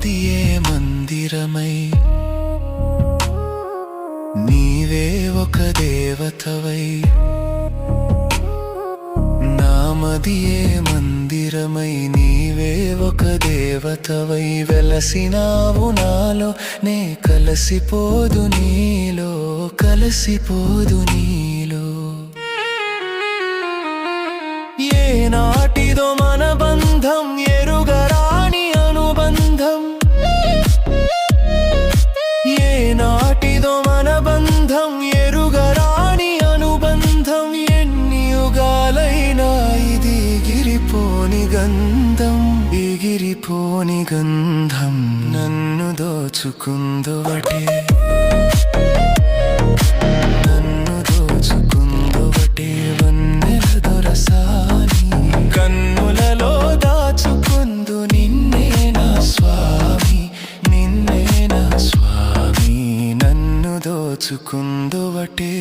మదియే మందిరమై నీవే ఒక దేవతవై నా మదియే మందిరమై నీవే ఒక దేవతవై వెలసినావు నాలో నే కలసిపోదు నీలో కలసిపోదు నీలో ఏ నాటిదో మన బంధం ఎరుగరాని అనుబంధం ఏ నాటిదో మన బంధం ఎరుగరాని అనుబంధం ఎన్ని యుగాలైనా ఇది ఎగిరిపోని గంధం ఎగిరిపోని గంధం నన్ను దోచుకుందువటే నన్ను దోచుకుందువటే వన్నెల దొరసాని కన్నులలో దాచుకుందు నిన్నే నా స్వామి నిన్నే నా స్వామి నన్ను దోచుకుందువటే